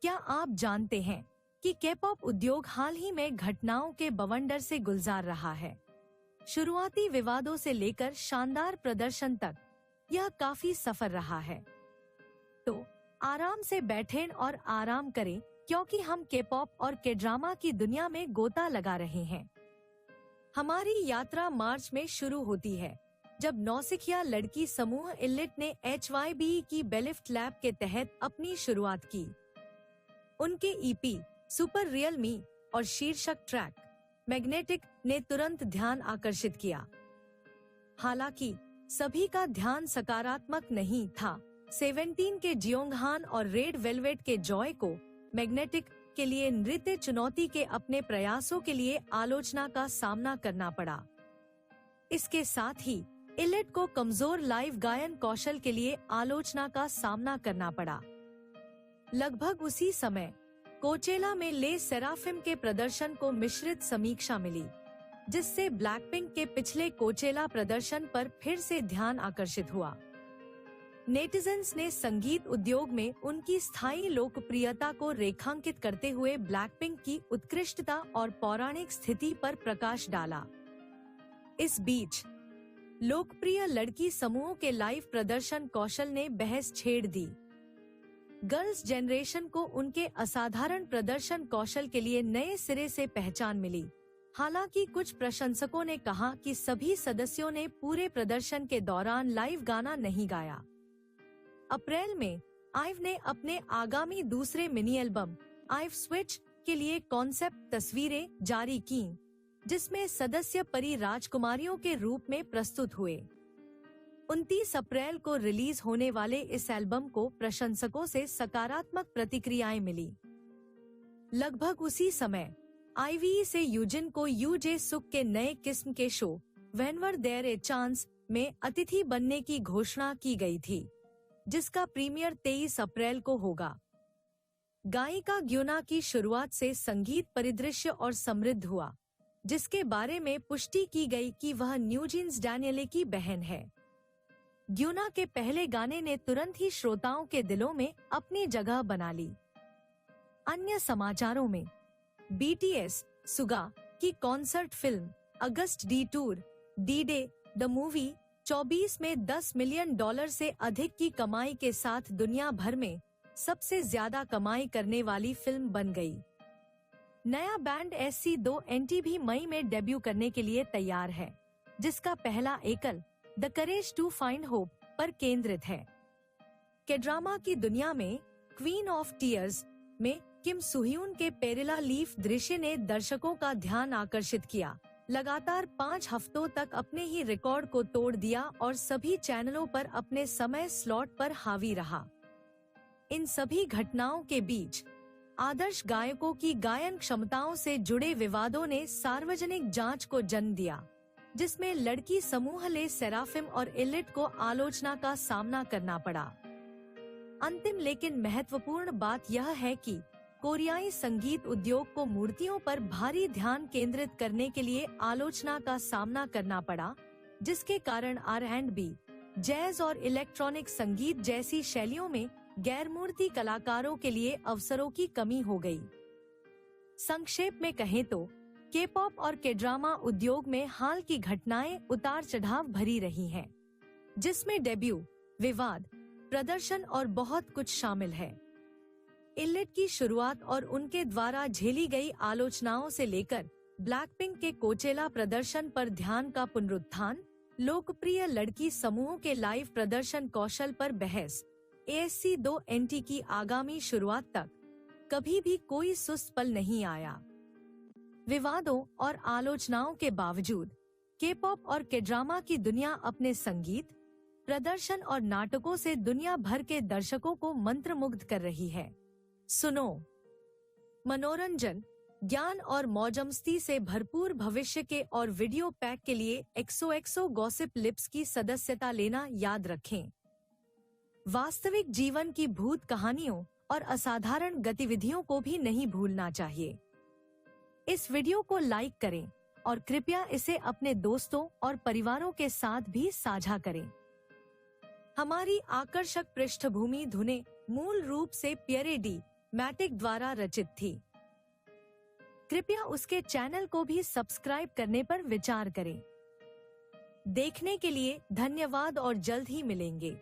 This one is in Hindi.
क्या आप जानते हैं कि के-पॉप उद्योग हाल ही में घटनाओं के बवंडर से गुलजार रहा है। शुरुआती विवादों से लेकर शानदार प्रदर्शन तक यह काफी सफर रहा है। तो आराम से बैठें और आराम करें, क्योंकि हम के-पॉप और के ड्रामा की दुनिया में गोता लगा रहे हैं। हमारी यात्रा मार्च में शुरू होती है, जब नौसिखिया लड़की समूह इलिट ने HYBE की बेलिफ्ट लैब के तहत अपनी शुरुआत की। उनके EP सुपर रियल मी और शीर्षक ट्रैक मैग्नेटिक ने तुरंत ध्यान आकर्षित किया। हालांकि सभी का ध्यान सकारात्मक नहीं था। 17 के जियोंगहान और रेड वेलवेट के जॉय को मैग्नेटिक के लिए नृत्य चुनौती के अपने प्रयासों के लिए आलोचना का सामना करना पड़ा। इसके साथ ही इलिट को कमजोर लाइव गायन कौशल के लिए आलोचना का सामना करना पड़ा। लगभग उसी समय कोचेला में ले सेराफिम के प्रदर्शन को मिश्रित समीक्षा मिली, जिससे ब्लैकपिंक के पिछले कोचेला प्रदर्शन पर फिर से ध्यान आकर्षित हुआ। नेटिजन्स ने संगीत उद्योग में उनकी स्थायी लोकप्रियता को रेखांकित करते हुए ब्लैकपिंक की उत्कृष्टता और पौराणिक स्थिति पर प्रकाश डाला। इस बीच लोकप्रिय लड़की समूहों के लाइव प्रदर्शन कौशल ने बहस छेड़ दी। गर्ल्स जनरेशन को उनके असाधारण प्रदर्शन कौशल के लिए नए सिरे से पहचान मिली। हालांकि कुछ प्रशंसकों ने कहा कि सभी सदस्यों ने पूरे प्रदर्शन के दौरान लाइव गाना नहीं गाया। अप्रैल में आइव ने अपने आगामी दूसरे मिनी एल्बम आइव स्विच के लिए कॉन्सेप्ट तस्वीरें जारी की, जिसमें सदस्य परी राजकुमारियों के रूप में प्रस्तुत हुए। 29 अप्रैल को रिलीज होने वाले इस एल्बम को प्रशंसकों से सकारात्मक प्रतिक्रियाएं मिली। लगभग उसी समय IVE से यूजिन को यूजे सुक के नए किस्म के show whenever there a chance में अतिथि बनने की घोषणा की गई थी, जिसका प्रीमियर 23 अप्रैल को होगा। गायिका ग्यूना की शुरुआत से संगीत परिदृश्य और समृद्ध हुआ, जिसके बारे में पुष्टि की गई कि वह न्यूजीन्स डैनियले की बहन है। ग्यूना के पहले गाने ने तुरंत ही श्रोताओं के दिलों में अपनी जगह बना ली। अन्य समाचारों में BTS सुगा की concert film August D Tour de day the movie 24 में $10 मिलियन से अधिक की कमाई के साथ दुनिया भर में सबसे ज्यादा कमाई करने वाली फिल्म बन गई। नया बैंड SC2NT भी मई में डेब्यू करने के लिए तैयार है, जिसका पहला एकल the courage to find hope पर केंद्रित है। के ड्रामा की दुनिया में क्वीन ऑफ टीयर्स में किम सुह्यून के पेरिला लीफ दृश्य ने दर्शकों का ध्यान आकर्षित किया। लगातार 5 हफ्तों तक अपने ही रिकॉर्ड को तोड़ दिया और सभी चैनलों पर अपने समय स्लॉट पर हावी रहा। इन सभी घटनाओं के बीच आदर्श गायकों की गायन क्षमताओं से जुड़े विवादों ने सार्वजनिक जांच को जन्म दिया, जिसमें लड़की समूह ले सेराफिम और इलिट को आलोचना का सामना करना पड़ा। अंतिम लेकिन महत्वपूर्ण बात यह है कि कोरियाई संगीत उद्योग को मूर्तियों पर भारी ध्यान केंद्रित करने के लिए आलोचना का सामना करना पड़ा, जिसके कारण R&B, जैज और इलेक्ट्रॉनिक संगीत जैसी शैलियों में गैरमूर्ति कलाकारों के लिए अवसरों की कमी हो गई। संक्षेप में कहें तो के-पॉप और के ड्रामा उद्योग में हाल की घटनाएं उतार चढ़ाव भरी रही हैं, जिसमें डेब्यू, विवाद, प्रदर्शन और बहुत कुछ शामिल है। इलिट की शुरुआत और उनके द्वारा झेली गई आलोचनाओं से लेकर ब्लैकपिंक के कोचेला प्रदर्शन पर ध्यान का पुनरुत्थान, लोकप्रिय लड़की समूहों के लाइव प्रदर्शन कौशल पर बहस, SC2NT की आगामी शुरुआत तक कभी भी कोई सुस्त पल नहीं आया। विवादों और आलोचनाओं के बावजूद के-पॉप और के ड्रामा की दुनिया अपने संगीत, प्रदर्शन और नाटकों से दुनिया भर के दर्शकों को मंत्रमुग्ध कर रही है। सुनो, मनोरंजन, ज्ञान और मौजमस्ती से भरपूर भविष्य के और वीडियो पैक के लिए XOXO गॉसिप लिप्स की सदस्यता लेना याद रखें। वास्तविक जीवन की भूत कहानियों और असाधारण गतिविधियों को भी नहीं भूलना चाहिए। इस वीडियो को लाइक करें और कृपया इसे अपने दोस्तों और परिवारों के साथ भी साझा करें। हमारी आकर्षक पृष्ठभूमि धुनें मूल रूप से प्यरेडी मैटिक द्वारा रचित थी। कृपया उसके चैनल को भी सब्सक्राइब करने पर विचार करें। देखने के लिए धन्यवाद और जल्द ही मिलेंगे।